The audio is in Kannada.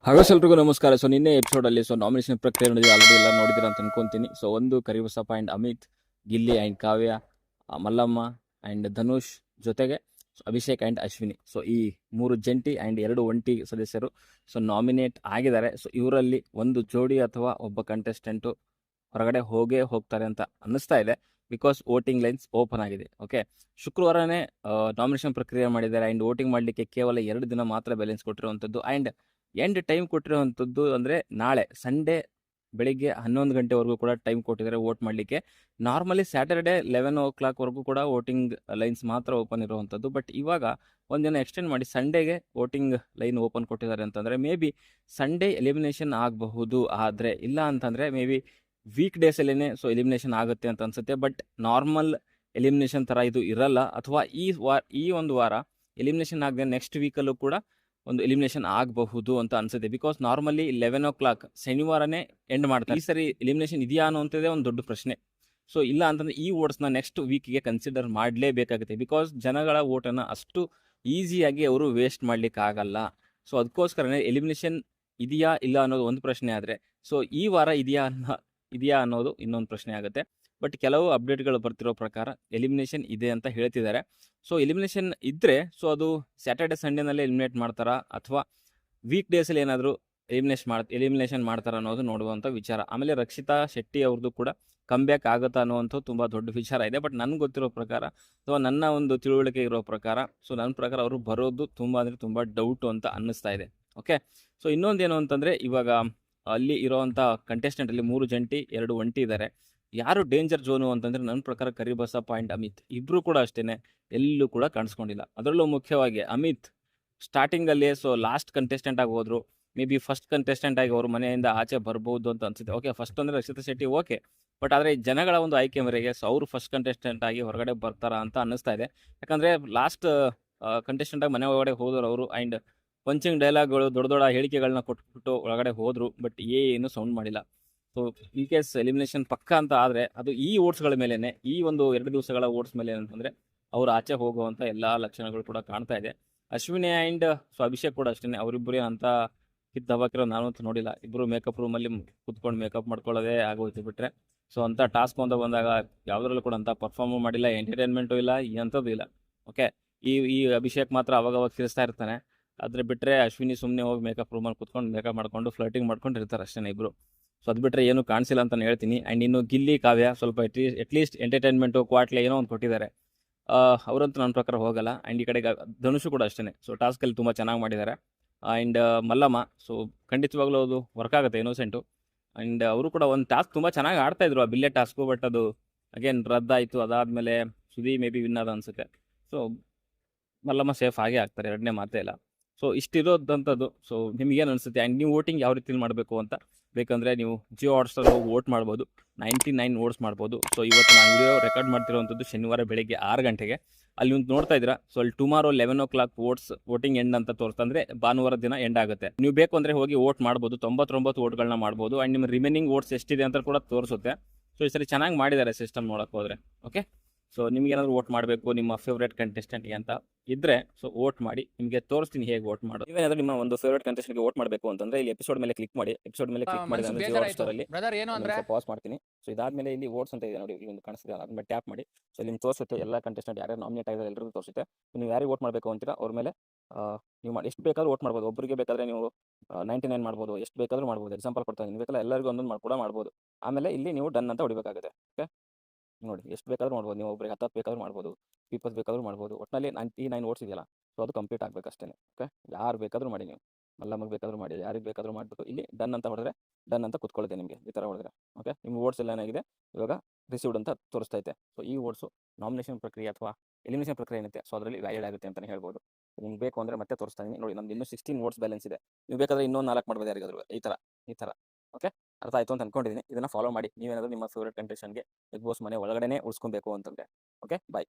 ಹಲೋ ಎಲ್ರಿಗೂ ನಮಸ್ಕಾರ. ಸೊ ನಿನ್ನೆ ಎಪಿಸೋಡಲ್ಲಿ ನಾಮಿನೇಷನ್ ಪ್ರಕ್ರಿಯೆ ನಡೆದಿದೆ, ಆಲ್ರೆಡಿ ಎಲ್ಲ ನೋಡಿದಿರ ಅಂತ ಅನ್ಕೊಂತೀನಿ. ಸೊ ಒಂದು Karibasappa and Amit, Gilli and Kavya, Mallamma and Dhanush, ಜೊತೆಗೆ ಅಭಿಷೇಕ್ ಆ್ಯಂಡ್ ಅಶ್ವಿನಿ. ಸೊ ಈ ಮೂರು ಜಂಟಿ ಆ್ಯಂಡ್ 2 ಒಂಟಿ ಸದಸ್ಯರು ನಾಮಿನೇಟ್ ಆಗಿದ್ದಾರೆ. ಸೊ ಇವರಲ್ಲಿ ಒಂದು ಜೋಡಿ ಅಥವಾ ಒಬ್ಬ ಕಂಟೆಸ್ಟೆಂಟು ಹೊರಗಡೆ ಹೋಗ್ತಾರೆ ಅಂತ ಅನ್ನಿಸ್ತಾ ಇದೆ, ಬಿಕಾಸ್ ವೋಟಿಂಗ್ ಲೈನ್ಸ್ ಓಪನ್ ಆಗಿದೆ. ಓಕೆ, ಶುಕ್ರವಾರನೇ ನಾಮಿನೇಷನ್ ಪ್ರಕ್ರಿಯೆ ಮಾಡಿದ್ದಾರೆ ಆ್ಯಂಡ್ ವೋಟಿಂಗ್ ಮಾಡಲಿಕ್ಕೆ ಕೇವಲ 2 ದಿನ ಮಾತ್ರ ಬ್ಯಾಲೆನ್ಸ್ ಕೊಟ್ಟಿರುವಂಥದ್ದು. ಆ್ಯಂಡ್ ಎಂಡ್ ಟೈಮ್ ಕೊಟ್ಟಿರುವಂಥದ್ದು ಅಂದರೆ ನಾಳೆ ಸಂಡೇ ಬೆಳಿಗ್ಗೆ 11 ಗಂಟೆವರೆಗೂ ಕೂಡ ಟೈಮ್ ಕೊಟ್ಟಿದ್ದಾರೆ ವೋಟ್ ಮಾಡಲಿಕ್ಕೆ. ನಾರ್ಮಲಿ ಸ್ಯಾಟರ್ಡೆ 11 o'clock ಕೂಡ ವೋಟಿಂಗ್ ಲೈನ್ಸ್ ಮಾತ್ರ ಓಪನ್ ಇರುವಂಥದ್ದು. ಬಟ್ ಇವಾಗ ಒಂದಿನ ಎಕ್ಸ್ಟೆಂಡ್ ಮಾಡಿ ಸಂಡೇಗೆ ವೋಟಿಂಗ್ ಲೈನ್ ಓಪನ್ ಕೊಟ್ಟಿದ್ದಾರೆ ಅಂತಂದರೆ ಮೇ ಬಿ ಸಂಡೇ ಎಲಿಮಿನೇಷನ್ ಆಗಬಹುದು. ಆದರೆ ಇಲ್ಲ ಅಂತಂದರೆ ಮೇ ಬಿ ವೀಕ್ ಡೇಸಲ್ಲೇ ಎಲಿಮಿನೇಷನ್ ಆಗುತ್ತೆ ಅಂತ ಅನಿಸುತ್ತೆ. ಬಟ್ ನಾರ್ಮಲ್ ಎಲಿಮಿನೇಷನ್ ಥರ ಇದು ಇರಲ್ಲ, ಅಥವಾ ಈ ಒಂದು ವಾರ ಎಲಿಮಿನೇಷನ್ ಆಗದೆ ನೆಕ್ಸ್ಟ್ ವೀಕಲ್ಲೂ ಕೂಡ ಒಂದು ಎಲಿಮಿನೇಷನ್ ಆಗಬಹುದು ಅಂತ ಅನ್ಸುತ್ತೆ. ಬಿಕಾಸ್ ನಾರ್ಮಲಿ 11 o'clock ಶನಿವಾರನೇ ಎಂಡ್ ಮಾಡ್ತಾರೆ. ಈ ಸರಿ ಎಲಿಮಿನೇಷನ್ ಇದೆಯಾ ಅನ್ನೋಂಥದ್ದೇ ಒಂದು ದೊಡ್ಡ ಪ್ರಶ್ನೆ. ಸೊ ಇಲ್ಲ ಅಂತಂದರೆ ಈ ವೋಟ್ಸ್ನ ನೆಕ್ಸ್ಟ್ ವೀಕ್ಗೆ ಕನ್ಸಿಡರ್ ಮಾಡಲೇಬೇಕಾಗುತ್ತೆ. ಬಿಕಾಸ್ ಜನಗಳ ವೋಟನ್ನು ಅಷ್ಟು ಈಸಿಯಾಗಿ ಅವರು ವೇಸ್ಟ್ ಮಾಡಲಿಕ್ಕೆ ಆಗಲ್ಲ. ಸೊ ಅದಕ್ಕೋಸ್ಕರನೇ ಎಲಿಮಿನೇಷನ್ ಇದೆಯಾ ಇಲ್ಲ ಅನ್ನೋದು ಒಂದು ಪ್ರಶ್ನೆ ಆದರೆ, ಸೊ ಈ ವಾರ ಇದೆಯಾ ಅನ್ನೋದು ಇನ್ನೊಂದು ಪ್ರಶ್ನೆ ಆಗುತ್ತೆ. ಬಟ್ ಕೆಲವು ಅಪ್ಡೇಟ್ಗಳು ಬರ್ತಿರೋ ಪ್ರಕಾರ ಎಲಿಮಿನೇಷನ್ ಇದೆ ಅಂತ ಹೇಳ್ತಿದ್ದಾರೆ. ಸೊ ಎಲಿಮಿನೇಷನ್ ಇದ್ದರೆ ಅದು ಸ್ಯಾಟರ್ಡೆ ಸಂಡೇನಲ್ಲೇ ಎಲಿಮಿನೇಟ್ ಮಾಡ್ತಾರಾ ಅಥವಾ ವೀಕ್ ಡೇಸಲ್ಲಿ ಏನಾದರೂ ಎಲಿಮಿನೇಷನ್ ಮಾಡ್ತಾರಾ ಅನ್ನೋದು ನೋಡುವಂಥ ವಿಚಾರ. ಆಮೇಲೆ ರಕ್ಷಿತಾ ಶೆಟ್ಟಿ ಅವ್ರದ್ದು ಕೂಡ ಕಮ್ಬ್ಯಾಕ್ ಆಗುತ್ತಾ ಅನ್ನುವಂಥದ್ದು ತುಂಬ ದೊಡ್ಡ ವಿಚಾರ ಇದೆ. ಬಟ್ ನನಗೆ ಗೊತ್ತಿರೋ ಪ್ರಕಾರ ಅಥವಾ ನನ್ನ ಒಂದು ತಿಳುವಳಿಕೆ ಇರೋ ಪ್ರಕಾರ, ಸೊ ನನ್ನ ಪ್ರಕಾರ ಅವರು ಬರೋದು ತುಂಬ ಅಂದರೆ ತುಂಬ ಡೌಟು ಅಂತ ಅನ್ನಿಸ್ತಾ ಇದೆ. ಓಕೆ, ಸೊ ಇನ್ನೊಂದೇನು ಅಂತಂದರೆ ಇವಾಗ ಅಲ್ಲಿ ಇರೋವಂಥ ಕಂಟೆಸ್ಟೆಂಟಲ್ಲಿ 3 ಜಂಟಿ 2 ಒಂಟಿ ಇದ್ದಾರೆ. ಯಾರು ಡೇಂಜರ್ ಝೋನು ಅಂತಂದರೆ ನನ್ನ ಪ್ರಕಾರ ಕರಿಬಸಪ್ಪ ಆ್ಯಂಡ್ ಅಮಿತ್ ಇಬ್ಬರು ಕೂಡ ಅಷ್ಟೇ ಎಲ್ಲೂ ಕೂಡ ಕಾಣಿಸ್ಕೊಂಡಿಲ್ಲ. ಅದರಲ್ಲೂ ಮುಖ್ಯವಾಗಿ ಅಮಿತ್ ಸ್ಟಾರ್ಟಿಂಗಲ್ಲಿ ಲಾಸ್ಟ್ ಕಂಟೆಸ್ಟೆಂಟ್ ಆಗಿ ಹೋದರು. ಮೇ ಬಿ ಫಸ್ಟ್ ಕಂಟೆಸ್ಟೆಂಟ್ ಆಗಿ ಅವರು ಮನೆಯಿಂದ ಆಚೆ ಬರ್ಬೋದು ಅಂತ ಅನಿಸುತ್ತೆ. ಓಕೆ, ಫಸ್ಟ್ ಅಂದರೆ ರಕ್ಷಿತಾ ಶೆಟ್ಟಿ ಓಕೆ, ಬಟ್ ಆದರೆ ಜನಗಳ ಒಂದು ಆಯ್ಕೆ ಮೇರೆಗೆ ಅವರು ಫಸ್ಟ್ ಕಂಟೆಸ್ಟೆಂಟ್ ಆಗಿ ಹೊರಗಡೆ ಬರ್ತಾರಾ ಅಂತ ಅನ್ನಿಸ್ತಾ ಇದೆ. ಯಾಕಂದರೆ ಲಾಸ್ಟ್ ಕಂಟೆಸ್ಟೆಂಟ್ ಆಗಿ ಮನೆ ಒಳಗಡೆ ಹೋದರು ಅವರು. ಆ್ಯಂಡ್ ಪಂಚಿಂಗ್ ಡೈಲಾಗ್ಗಳು ದೊಡ್ಡ ದೊಡ್ಡ ಹೇಳಿಕೆಗಳನ್ನ ಕೊಟ್ಬಿಟ್ಟು ಒಳಗಡೆ ಹೋದರು. ಬಟ್ ಏನು ಸೌಂಡ್ ಮಾಡಿಲ್ಲ. ಸೊ ಇನ್ ಕೇಸ್ ಎಲಿಮಿನೇಷನ್ ಪಕ್ಕ ಅಂತ ಆದರೆ ಅದು ಈ ಓಟ್ಸ್ಗಳ ಮೇಲೇ, ಈ ಒಂದು 2 ದಿವಸಗಳ ಓಟ್ಸ್ ಮೇಲೆ ಅಂತಂದರೆ ಅವ್ರು ಆಚೆ ಹೋಗುವಂಥ ಎಲ್ಲ ಲಕ್ಷಣಗಳು ಕೂಡ ಕಾಣ್ತಾ ಇದೆ. ಅಶ್ವಿನಿ ಆ್ಯಂಡ್ ಅಭಿಷೇಕ್ ಕೂಡ ಅಷ್ಟೇ, ಅವರಿಬ್ಬರೇ ಅಂತ ಕಿತ್ತು ನಾನು ಅಂತ ನೋಡಿಲ್ಲ. ಇಬ್ಬರು ಮೇಕಪ್ ರೂಮಲ್ಲಿ ಕುತ್ಕೊಂಡು ಮೇಕಪ್ ಮಾಡ್ಕೊಳ್ಳೋದೇ ಆಗೋಯ್ತು ಬಿಟ್ಟರೆ. ಸೊ ಅಂಥ ಟಾಸ್ಕ್ ಬಂದಾಗ ಯಾವುದ್ರಲ್ಲೂ ಕೂಡ ಅಂತ ಪರ್ಫಾರ್ಮು ಮಾಡಿಲ್ಲ, ಎಂಟರ್ಟೈನ್ಮೆಂಟು ಇಲ್ಲ, ಎಂಥದ್ದು ಇಲ್ಲ. ಓಕೆ, ಈ ಅಭಿಷೇಕ್ ಮಾತ್ರ ಅವಾಗ ತಿರ್ಸ್ತಾ ಇರ್ತಾನೆ. ಆದರೆ ಬಿಟ್ಟರೆ ಅಶ್ವಿನಿ ಸುಮ್ಮನೆ ಹೋಗಿ ಮೇಕಪ್ ರೂಮಲ್ಲಿ ಕುತ್ಕೊಂಡು ಮೇಕಪ್ ಮಾಡ್ಕೊಂಡು ಫ್ಲರ್ಟಿಂಗ್ ಮಾಡ್ಕೊಂಡು ಇರ್ತಾರೆ ಅಷ್ಟೇ ಇಬ್ಬರು. ಸೊ ಅದು ಬಿಟ್ಟರೆ ಏನೂ ಕಾಣಿಸಿಲ್ಲ ಅಂತಲೇ ಹೇಳ್ತೀನಿ. ಆ್ಯಂಡ್ ಇನ್ನು ಗಿಲ್ಲಿ ಕಾವ್ಯ ಸ್ವಲ್ಪ ಅಟ್ಲೀಸ್ಟ್ ಎಂಟರ್ಟೈನ್ಮೆಂಟು ಕ್ವಾಟ್ಲೆ ಏನೋ ಒಂದು ಕೊಟ್ಟಿದ್ದಾರೆ. ಅವರಂತೂ ನನ್ನ ಪ್ರಕಾರ ಹೋಗಲ್ಲ. ಆ್ಯಂಡ್ ಈ ಕಡೆಗೆ ಧನುಷು ಕೂಡ ಅಷ್ಟೇ. ಸೊ ಟಾಸ್ಕಲ್ಲಿ ತುಂಬ ಚೆನ್ನಾಗಿ ಮಾಡಿದ್ದಾರೆ. ಆ್ಯಂಡ್ ಮಲ್ಲಮ್ಮ ಖಂಡಿತವಾಗ್ಲೂ ಅದು ವರ್ಕ್ ಆಗುತ್ತೆ, ಇನ್ನೋಸೆಂಟು. ಆ್ಯಂಡ್ ಅವರು ಕೂಡ ಒಂದು ಟಾಸ್ಕ್ ತುಂಬ ಚೆನ್ನಾಗಿ ಆಡ್ತಾಯಿದ್ರು, ಆ ಬಿಲ್ಲೆ ಟಾಸ್ಕು. ಬಟ್ ಅದು ಅಗೇನ್ ರದ್ದಾಯಿತು. ಅದಾದಮೇಲೆ ಸುದಿ ಮೇ ಬಿ ವಿನ್ ಆದ ಅನಿಸುತ್ತೆ. ಸೊ ಮಲ್ಲಮ್ಮ ಸೇಫ್ ಆಗೇ ಆಗ್ತಾರೆ, ಎರಡನೇ ಮಾತೇ ಇಲ್ಲ. ಸೊ ಇಷ್ಟಿರೋದಂಥದ್ದು. ಸೊ ನಿಮಗೇನು ಅನಿಸುತ್ತೆ? ಆ್ಯಂಡ್ ನೀವು ವೋಟಿಂಗ್ ಯಾವ ರೀತಿ ಮಾಡಬೇಕು ಅಂತ ಬೇಕಂದರೆ ನೀವು ಜಿಯೋ ಹಾಟ್ಸ್ಟಾರ್ ಹೋಗಿ ವೋಟ್ ಮಾಡ್ಬೋದು. 99 ವೋಟ್ಸ್ ಮಾಡ್ಬೋದು. ಸೊ ಇವತ್ತು ನಾನು ವಿಡಿಯೋ ರೆಕಾರ್ಡ್ ಮಾಡ್ತಿರೋವಂಥದ್ದು ಶನಿವಾರ ಬೆಳಗ್ಗೆ 6 ಗಂಟೆಗೆ. ಅಲ್ಲಿ ನೀವು ನೋಡ್ತಾ ಇದ್ದೀರಾ. ಸೊ ಅಲ್ಲಿ ಟುಮಾರೋ 11 o'clock ವೋಟಿಂಗ್ ಎಂಡ್ ಅಂತ ತೋರಿಸ್ತಾ, ಅಂದರೆ ಭಾನುವಾರ ದಿನ ಎಂಡ್ ಆಗುತ್ತೆ. ನೀವು ಬೇಕು ಅಂದರೆ ಹೋಗಿ ವೋಟ್ ಮಾಡ್ಬೋದು. 99 ವೋಟ್ಗಳನ್ನ ಮಾಡ್ಬೋದು. ಆ್ಯಂಡ್ ನಿಮ್ಮ ರಿಮೈನಿಂಗ್ ವೋಟ್ಸ್ ಎಷ್ಟಿದೆ ಅಂತ ಕೂಡ ತೋರಿಸುತ್ತೆ. ಸೊ ಈ ಸರಿ ಚೆನ್ನಾಗಿ ಮಾಡಿದ್ದಾರೆ ಸಿಸ್ಟಮ್ ನೋಡೋಕೆ ಹೋದರೆ. ಓಕೆ, ಸೊ ನಿಮ್ಗೇನಾದರೂ ವೋಟ್ ಮಾಡಬೇಕು ನಿಮ್ಮ ಫೇವ್ರೇಟ್ ಕಂಟೆಸ್ಟೆಂಟ್ಗೆ ಅಂತ ಇದ್ದರೆ ವೋಟ್ ಮಾಡಿ. ನಿಮಗೆ ತೋರಿಸ್ತೀನಿ ಹೇಗೆ ವೋಟ್ ಮಾಡೋದು. ನೀವೇನಾದರೂ ನಿಮ್ಮ ಒಂದು ಫೇವ್ರೇಟ್ ಕಂಟೆಸ್ಟೆಂಟ್ಗೆ ವೋಟ್ ಮಾಡಬೇಕು ಅಂತಂದರೆ ಇಲ್ಲಿ ಎಪಿಸೋಡ್ ಮೇಲೆ ಕ್ಲಿಕ್ ಮಾಡಿ. ಎಪಿಸೋಡ್ ಮೇಲೆ ಕ್ಲಿಕ್ ಮಾಡಿ ಅಂದರೆ ಜಿಯೋ ಹಾಟ್ಸ್ಟಾರಲ್ಲಿ ಪಾಸ್ ಮಾಡ್ತೀನಿ. ಸೊ ಇದಾದಮೇಲೆ ಇಲ್ಲಿ ವೋಟ್ಸ್ ಅಂತ ಇದೆ ನೋಡಿ, ಇಲ್ಲಿ ಒಂದು ಕಾಣಿಸ್ತಿದೆ, ಅದ್ರ ಟ್ಯಾಪ್ ಮಾಡಿ. ಸೊ ಇಲ್ಲಿ ನಿಮ್ಗೆ ತೋರಿಸುತ್ತೆ ಎಲ್ಲ ಕಂಟೆಸ್ಟೆಂಟ್ ಯಾರ್ಯಾರು ನಾಮಿನೇಟ್ ಆಗಿದ್ದಾರೆ ಎಲ್ಲರಿಗೂ ತೋರಿಸುತ್ತೆ. ನೀವು ಯಾರಿಗೆ ವೋಟ್ ಮಾಡಬೇಕು ಅಂತೀರಾ ಅವ್ರ ಮೇಲೆ ನೀವು ಎಷ್ಟು ಬೇಕಾದ್ರೂ ವೋಟ್ ಮಾಡ್ಬೋದು. ಒಬ್ಬರಿಗೆ ಬೇಕಾದರೆ ನೀವು 99 ಮಾಡ್ಬೋದು, ಎಷ್ಟು ಬೇಕಾದರೂ ಮಾಡ್ಬೋದು. ಎಕ್ಸಾಂಪಲ್ ಕೊಡ್ತಾ ಇದ್ದೀನಿ, ಬೇಕಲ್ಲ ಎಲ್ಲರಿಗೂ ಒಂದೊಂದು ಕೂಡ ಮಾಡ್ಬೋದು. ಆಮೇಲೆ ಇಲ್ಲಿ ನೀವು ಡನ್ ಅಂತ ಹೊಡಿಬೇಕಾಗುತ್ತೆ. ಓಕೆ, ನೋಡಿ ಎಷ್ಟು ಬೇಕಾದ್ರೂ ಮಾಡ್ಬೋದು. ನೀವು ಒಬ್ಬರಿಗೆ 10 ಬೇಕಾದ್ರೂ ಮಾಡ್ಬೋದು, 20 ಬೇಕಾದ್ರೂ ಮಾಡ್ಬೋದು. ಒಟ್ಟಿನಲ್ಲಿ 99 ವೋಟ್ಸ್ ಇದೆಯಲ್ಲ, ಸೊ ಅದು ಕಂಪ್ಲೀಟ್ ಆಗಬೇಕು ಅಷ್ಟೇ. ಓಕೆ, ಯಾರು ಬೇಕಾದರೂ ಮಾಡಿ, ನೀವು ಮಲ್ಲಮ್ಮಗೆ ಬೇಕಾದರೂ ಮಾಡಿ, ಯಾರಿಗೆ ಬೇಕಾದರೂ ಮಾಡಿಬಿಟ್ಟು ಇಲ್ಲಿ ಡನ್ ಅಂತ ಹೊಡೆದ್ರೆ ಡನ್ ಅಂತ ಕುತ್ಕೊಳ್ಳುತ್ತೆ ನಿಮಗೆ. ಈ ಥರ ಹೊಡೆದ್ರೆ ಓಕೆ, ನಿಮ್ಮ ವೋಟ್ಸ್ ಎಲ್ಲ ಏನಾಗಿದೆ ಇವಾಗ ರಿಸೀವ್ಡ್ ಅಂತ ತೋರಿಸ್ತೈತೆ. ಸೊ ಈ ವೋಟ್ಸು ನಾಮಿನೇಷನ್ ಪ್ರಕ್ರಿಯೆ ಅಥವಾ ಎಲಿಮಿನೇಷನ್ ಪ್ರಕ್ರಿಯೆ ಏನಿದೆ, ಸೊ ಅದರಲ್ಲಿ ವ್ಯಾಲಿಡ್ ಆಗುತ್ತೆ ಅಂತಲೇ ಹೇಳ್ಬೋದು. ನಿಮ್ಗೆ ಬೇಕು ಅಂದರೆ ಮತ್ತೆ ತೋರಿಸ್ತಾ ಇದ್ದೀನಿ ನೋಡಿ, ನಮ್ದು ಇನ್ನೂ 16 ವೋಟ್ಸ್ ಬ್ಯಾಲೆನ್ಸ್ ಇದೆ. ನೀವು ಬೇಕಾದರೆ ಇನ್ನೊಂದು 4 ಮಾಡ್ಬೋದು ಯಾರಿಗಾದ್ರು, ಈ ಥರ. ಓಕೆ, ಅರ್ಥ ಆಯಿತು ಅಂತ ಅಂದ್ಕೊಂಡಿದ್ದೀನಿ. ಇದನ್ನು ಫಾಲೋ ಮಾಡಿ. ನೀವೇನಾದರೂ ನಿಮ್ಮ ಫೇವ್ರೇಟ್ ಕಂಟೆಸ್ಟೆಂಟ್ಗೆ ಬಿಗ್ ಬಾಸ್ ಮನೆ ಒಳಗಡೆ ಉಳಿಸ್ಕೊಬೇಕು ಅಂತಂದರೆ. ಓಕೆ, ಬಾಯ್.